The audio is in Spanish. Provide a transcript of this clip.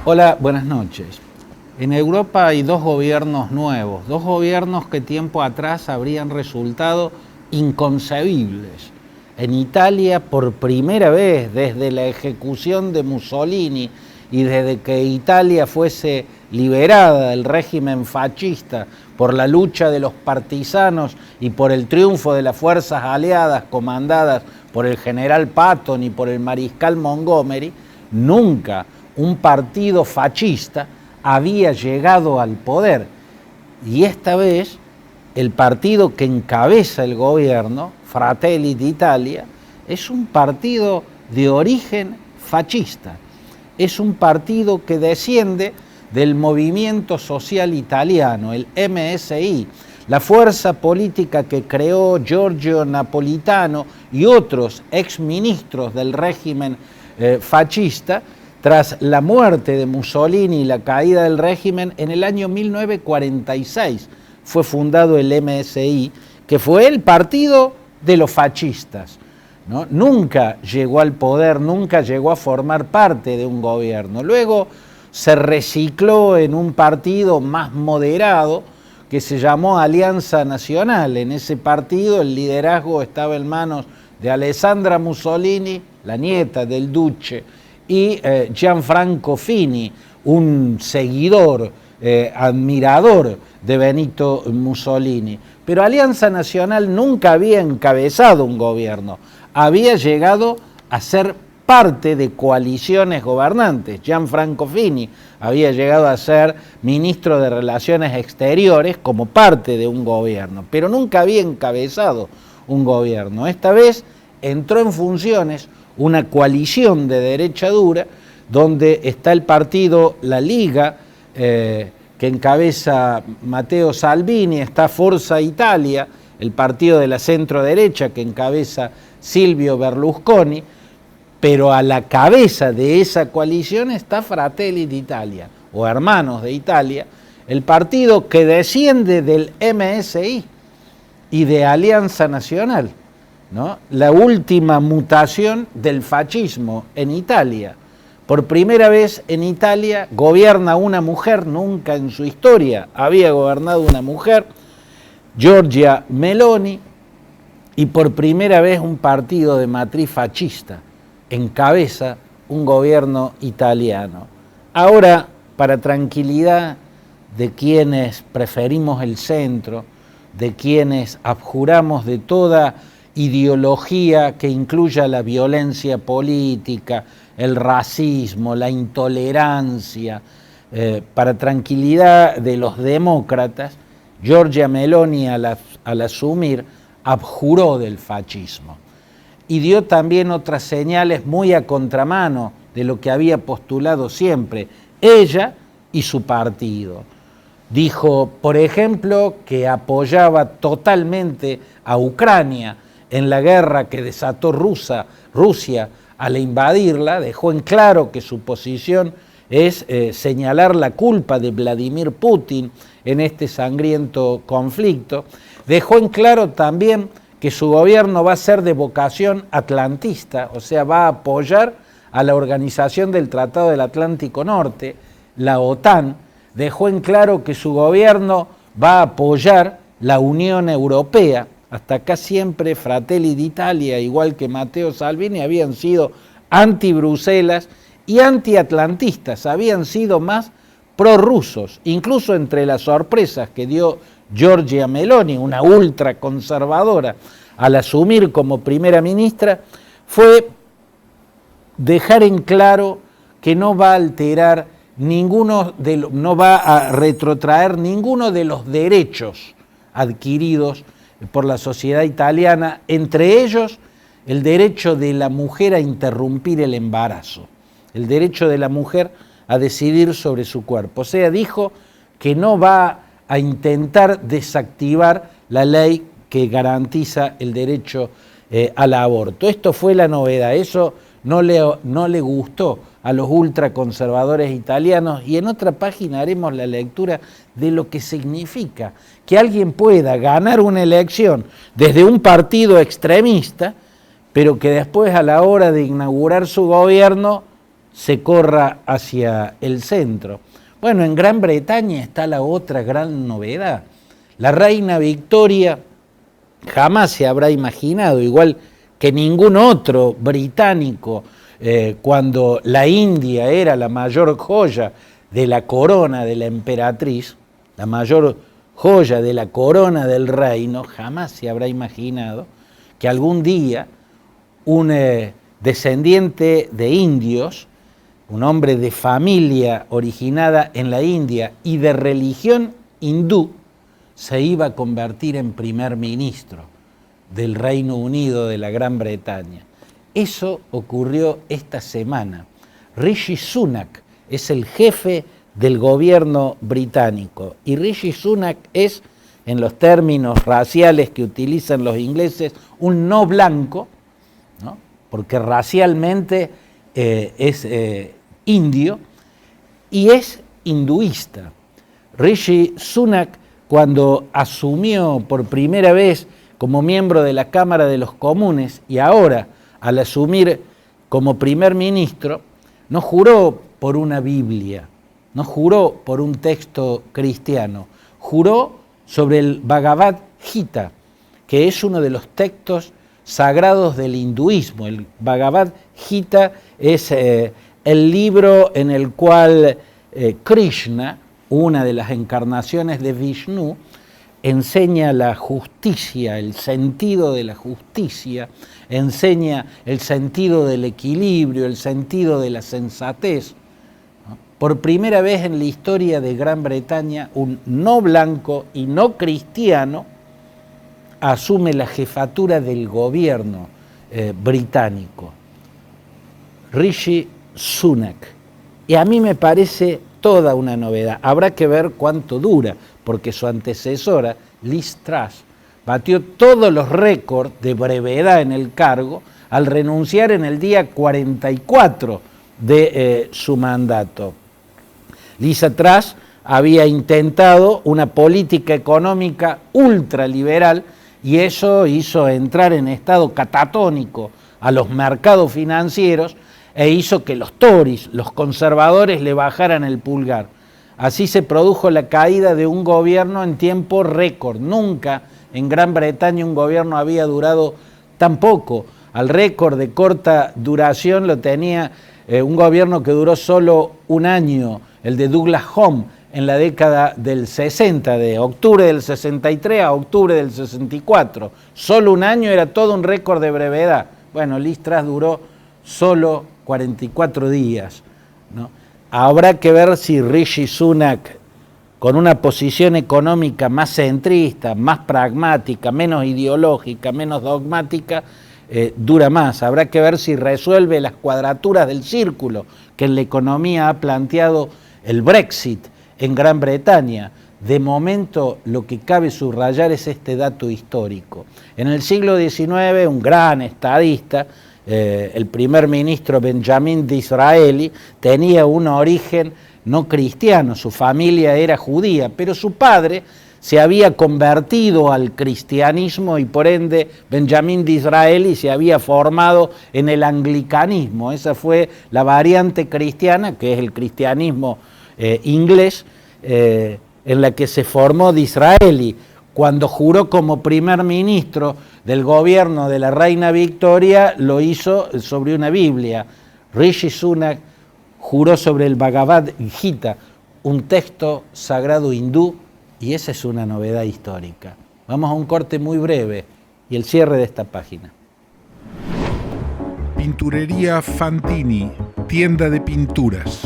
Hola, buenas noches. En Europa hay dos gobiernos nuevos, dos gobiernos que tiempo atrás habrían resultado inconcebibles. En Italia, por primera vez desde la ejecución de Mussolini y desde que Italia fuese liberada del régimen fascista por la lucha de los partisanos y por el triunfo de las fuerzas aliadas comandadas por el general Patton y por el mariscal Montgomery, nunca un partido fascista había llegado al poder. Y esta vez el partido que encabeza el gobierno, Fratelli d'Italia, es un partido de origen fascista. Es un partido que desciende del movimiento social italiano, el MSI, la fuerza política que creó Giorgio Napolitano y otros exministros del régimen fascista tras la muerte de Mussolini y la caída del régimen en el año 1946. Fue fundado el MSI, que fue el partido de los fascistas, ¿no? Nunca llegó al poder, nunca llegó a formar parte de un gobierno. Luego se recicló en un partido más moderado que se llamó Alianza Nazionale. En ese partido el liderazgo estaba en manos de Alessandra Mussolini, la nieta del duce, y Gianfranco Fini, un seguidor, admirador de Benito Mussolini. Pero Alianza Nacional nunca había encabezado un gobierno, había llegado a ser parte de coaliciones gobernantes. Gianfranco Fini había llegado a ser ministro de Relaciones Exteriores como parte de un gobierno, pero nunca había encabezado un gobierno. Esta vez entró en funciones una coalición de derecha dura, donde está el partido La Liga, que encabeza Matteo Salvini, está Forza Italia, el partido de la centro-derecha que encabeza Silvio Berlusconi, pero a la cabeza de esa coalición está Fratelli d'Italia, o Hermanos de Italia, el partido que desciende del MSI y de Alianza Nacional, ¿no? La última mutación del fascismo en Italia. Por primera vez en Italia gobierna una mujer, nunca en su historia había gobernado una mujer, Giorgia Meloni, y por primera vez un partido de matriz fascista encabeza un gobierno italiano. Ahora, para tranquilidad de quienes preferimos el centro, de quienes abjuramos de toda ideología que incluya la violencia política, el racismo, la intolerancia, para tranquilidad de los demócratas, Giorgia Meloni al asumir abjuró del fascismo y dio también otras señales muy a contramano de lo que había postulado siempre ella y su partido. Dijo, por ejemplo, que apoyaba totalmente a Ucrania en la guerra que desató Rusia al invadirla. Dejó en claro que su posición es señalar la culpa de Vladimir Putin en este sangriento conflicto. Dejó en claro también que su gobierno va a ser de vocación atlantista, o sea, va a apoyar a la Organización del Tratado del Atlántico Norte, la OTAN. Dejó en claro que su gobierno va a apoyar la Unión Europea. Hasta acá siempre Fratelli d'Italia, igual que Matteo Salvini, habían sido anti-Bruselas y anti-atlantistas, habían sido más prorrusos. Incluso entre las sorpresas que dio Giorgia Meloni, una ultraconservadora, al asumir como primera ministra, fue dejar en claro que no va a alterar no va a retrotraer ninguno de los derechos adquiridos por la sociedad italiana, entre ellos el derecho de la mujer a interrumpir el embarazo, el derecho de la mujer a decidir sobre su cuerpo. O sea, dijo que no va a intentar desactivar la ley que garantiza el derecho al aborto. Esto fue la novedad, eso no le gustó a los ultraconservadores italianos, y en otra página haremos la lectura de lo que significa que alguien pueda ganar una elección desde un partido extremista, pero que después a la hora de inaugurar su gobierno se corra hacia el centro. Bueno, en Gran Bretaña está la otra gran novedad. La reina Victoria jamás se habrá imaginado, igual que ningún otro británico, cuando la India era la mayor joya de la corona de la emperatriz, la mayor joya de la corona del reino, jamás se habrá imaginado que algún día un descendiente de indios, un hombre de familia originada en la India y de religión hindú, se iba a convertir en primer ministro del Reino Unido de la Gran Bretaña. Eso ocurrió esta semana. Rishi Sunak es el jefe del gobierno británico y Rishi Sunak es, en los términos raciales que utilizan los ingleses, un no blanco, ¿no? Porque racialmente es indio y es hinduista. Rishi Sunak, cuando asumió por primera vez como miembro de la Cámara de los Comunes y ahora al asumir como primer ministro, no juró por una Biblia, no juró por un texto cristiano, juró sobre el Bhagavad Gita, que es uno de los textos sagrados del hinduismo. El Bhagavad Gita es el libro en el cual Krishna, una de las encarnaciones de Vishnu, enseña la justicia, el sentido de la justicia, enseña el sentido del equilibrio, el sentido de la sensatez. Por primera vez en la historia de Gran Bretaña, un no blanco y no cristiano asume la jefatura del gobierno británico. Rishi Sunak. Y a mí me parece toda una novedad. Habrá que ver cuánto dura, porque su antecesora, Liz Truss, batió todos los récords de brevedad en el cargo al renunciar en el día 44 de su mandato. Liz Truss había intentado una política económica ultraliberal y eso hizo entrar en estado catatónico a los mercados financieros e hizo que los Tories, los conservadores, le bajaran el pulgar. Así se produjo la caída de un gobierno en tiempo récord. Nunca en Gran Bretaña un gobierno había durado tan poco. Al récord de corta duración lo tenía un gobierno que duró solo un año, el de Douglas Home, en la década del 60, de octubre del 63 a octubre del 64. Solo un año era todo un récord de brevedad. Bueno, Liz Truss duró solo 44 días, ¿no? Habrá que ver si Rishi Sunak, con una posición económica más centrista, más pragmática, menos ideológica, menos dogmática, dura más. Habrá que ver si resuelve las cuadraturas del círculo que en la economía ha planteado el Brexit en Gran Bretaña. De momento, lo que cabe subrayar es este dato histórico. En el siglo XIX, un gran estadista, el primer ministro Benjamin Disraeli, tenía un origen no cristiano, su familia era judía, pero su padre se había convertido al cristianismo y por ende Benjamin Disraeli se había formado en el anglicanismo. Esa fue la variante cristiana, que es el cristianismo inglés, en la que se formó Disraeli. Cuando juró como primer ministro del gobierno de la reina Victoria, lo hizo sobre una Biblia. Rishi Sunak juró sobre el Bhagavad Gita, un texto sagrado hindú, y esa es una novedad histórica. Vamos a un corte muy breve y el cierre de esta página. Pinturería Fantini, tienda de pinturas.